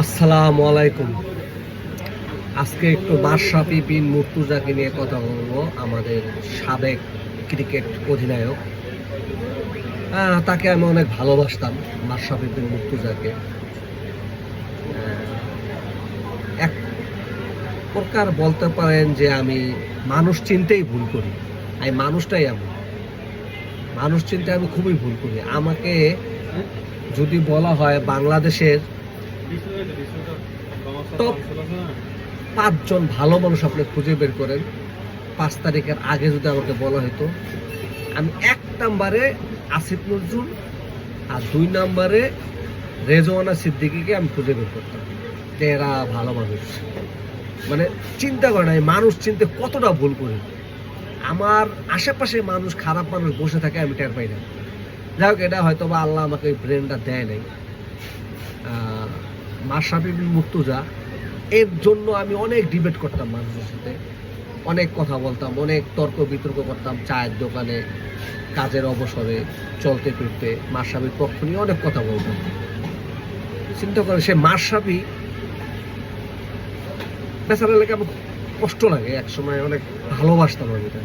আসসালামু আলাইকুম। আজকে একটু মাশরাফি বিন মুর্তজাকে নিয়ে কথা বলবো। আমাদের সাবেক ক্রিকেট অধিনায়ক, তাকে আমি অনেক ভালোবাসতাম, মাশরাফি বিন মুর্তজাকে। এক প্রকার বলতে পারেন যে আমি মানুষ চিনতেই ভুল করি। আমি মানুষটাই এমন, মানুষ চিনতে আমি খুবই ভুল করি। আমাকে যদি বলা হয় বাংলাদেশের টপ 5 জন ভালো মানুষ আপনি খুঁজে বের করেন, 5 তারিখের আগে যদি আমাকে বলা হতো, আমি 1 নম্বরে আসিফ নজরুল আর 2 নম্বরে রেজওয়ানা সিদ্দিকীকে আমি খুঁজে বের করতাম যে এরা ভালো মানুষ। মানে চিন্তা করে নাই মানুষ চিনতে কতটা ভুল করি। আমার আশেপাশে মানুষ, খারাপ মানুষ বসে থাকে, আমি টের পাই না। যাই হোক, এটা হয়তো বা আল্লাহ আমাকে ওই ব্রেনটা দেয় নাই। মাশরাফি বিন মুর্তজা, এর জন্য আমি অনেক ডিবেট করতাম মানুষের সাথে, অনেক কথা বলতাম, অনেক তর্ক বিতর্ক করতাম চায়ের দোকানে, কাজের অবসরে, চলতে ফিরতে মাশরাফির পক্ষ নিয়ে অনেক কথা বলতাম। চিন্তা করে সে মাশরাফি বেচারা লেগে আমার কষ্ট লাগে, এক সময় অনেক ভালোবাসতাম আমি এটা।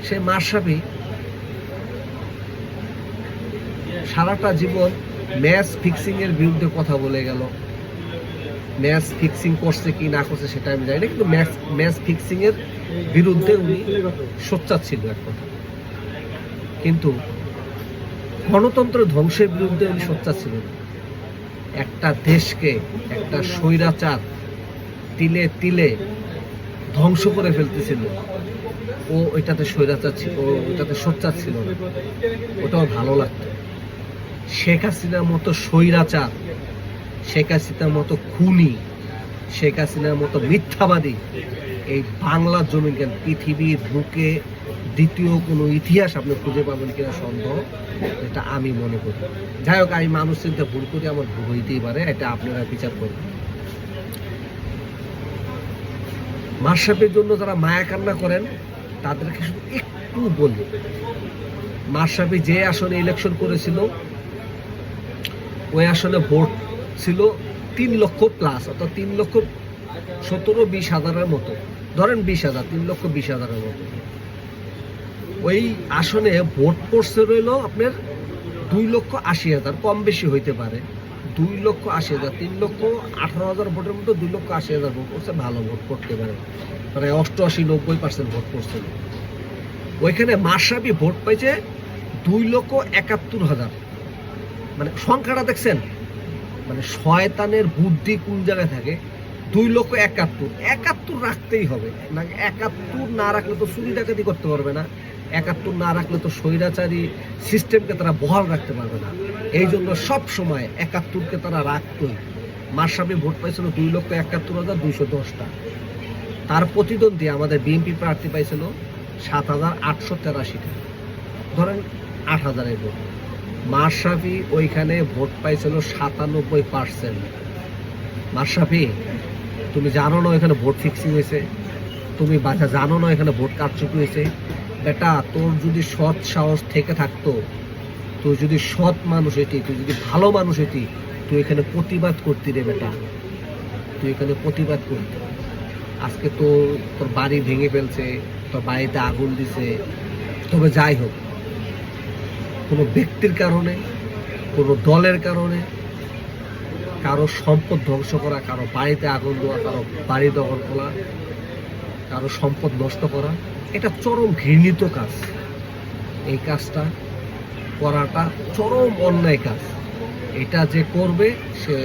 সে মাশরাফি সারাটা জীবন ম্যাচ ফিক্সিং এর বিরুদ্ধে কথা বলে গেল। ম্যাচ ফিক্সিং করছে কি না করছে সেটা আমি জানি না, কিন্তু ম্যাচ ফিক্সিং এর বিরুদ্ধে উনি সোচ্চার ছিল এক কথা। কিন্তু গণতন্ত্র ধ্বংসের বিরুদ্ধে উনি সোচ্চার ছিল না। একটা দেশকে একটা স্বৈরাচার তিলে তিলে ধ্বংস করে ফেলতেছিল, ও ওইটাতে স্বৈরাচার ছিল, ও ওইটাতে সোচ্চার ছিল না। ওটাও ভালো লাগতো। শেখ হাসিনার মতো স্বৈরাচার, শেখ হাসিনার মতো খুনি, শেখ হাসিনার মতো মিথ্যাবাদী এই বাংলার জমি, কেন পৃথিবীর বুকে দ্বিতীয় কোনো ইতিহাস আপনি খুঁজে পাবেন কিনা সন্দেহ, এটা আমি মনে করি। যাই হোক, আমি মানুষ চিন্তা ভুল করি, আমার ভুল হইতেই পারে, এটা আপনারা বিচার করবেন। মাশরাফির জন্য যারা মায়া কান্না করেন তাদেরকে শুধু একটু বলি, মাশরাফি যে আসনে ইলেকশন করেছিল ওই আসনে ভোট ছিল 3 লক্ষ প্লাস, অর্থাৎ 3,17,20,000-এর মতো, ধরেন 20,000, 3,20,000-এর মতো। ওই আসনে ভোট পড়ছে রইল আপনার 2,80,000, কম বেশি হইতে পারে। 2,80,000, 3,18,000 ভোটের মতো 2,80,000 ভোট পড়ছে, ভালো ভোট পড়তে পারে, মানে 88-90% ভোট পড়ছিল। ওইখানে মাশরাফি ভোট পাইছে 2,71,000। মানে সংখ্যাটা দেখছেন, মানে শয়তানের বুদ্ধি কোন জায়গায় থাকে। 2,71,000 রাখতেই হবে, না 71 না রাখলে তো চুরি ডাকাতি করতে পারবে না, 71 না রাখলে তো স্বৈরাচারী সিস্টেমকে তারা বহাল রাখতে পারবে না। এই জন্য সব সময় 71কে তারা রাখতই। মাশরাফি ভোট পাইছিল 2,71,210টা। তার প্রতিদ্বন্দ্বী আমাদের বিএনপি প্রার্থী পাইছিল 7,883টা, ধরেন 8,000-এর ভোট। মাশরাফি ওইখানে ভোট পাইছিল 97%। মাশরাফি, তুমি জানো না এখানে ভোট ফিক্সিং হয়েছে? তুমি বাচ্চা জানো না এখানে ভোট কারচুপি হয়েছে? বেটা, তোর যদি সৎ সাহস থেকে থাকতো, তুই যদি সৎ মানুষ হইতি, তুই যদি ভালো মানুষ হইতি, তুই এখানে প্রতিবাদ করতি রে বেটা, তুই এখানে প্রতিবাদ করতি। আজকে তো তোর বাড়ি ভেঙে ফেলছে, তোর বাড়িতে আগুন দিছে। তবে যাই হোক, কোনো ব্যক্তির কারণে, কোনো দলের কারণে কারো সম্পদ ধ্বংস করা, কারো বাড়িতে আগুন দেওয়া, কারো বাড়ি দখল করা, কারো সম্পদ নষ্ট করা, এটা চরম ঘৃণিত কাজ। এই কাজটা করাটা চরম অন্যায় কাজ। এটা যে করবে সে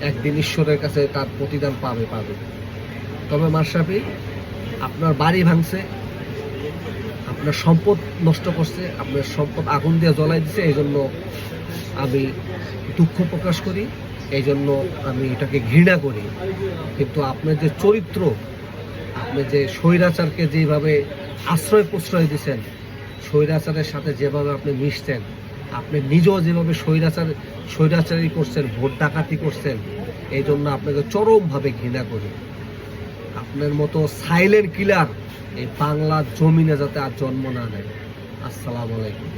একদিন ঈশ্বরের কাছে তার প্রতিদান পাবে। তবে মাশরাফি, আপনার বাড়ি ভাঙছে, আপনার সম্পদ নষ্ট করছে, আপনার সম্পদ আগুন দিয়ে জ্বলাই দিছে, এই জন্য আমি দুঃখ প্রকাশ করি, এই জন্য আমি এটাকে ঘৃণা করি। কিন্তু আপনার যে চরিত্র, আপনি যে স্বৈরাচারকে যেভাবে আশ্রয় প্রশ্রয় দিচ্ছেন, স্বৈরাচারের সাথে যেভাবে আপনি মিশছেন, আপনি নিজেও যেভাবে স্বৈরাচারী করছেন, ভোট ডাকাতি করছেন, এই জন্য আপনাকে চরমভাবে ঘৃণা করি। আপনার মতো সাইলেন্ট কিলার এই বাংলার জমিনে যাতে আর জন্ম না নেয়। আসসালামু আলাইকুম।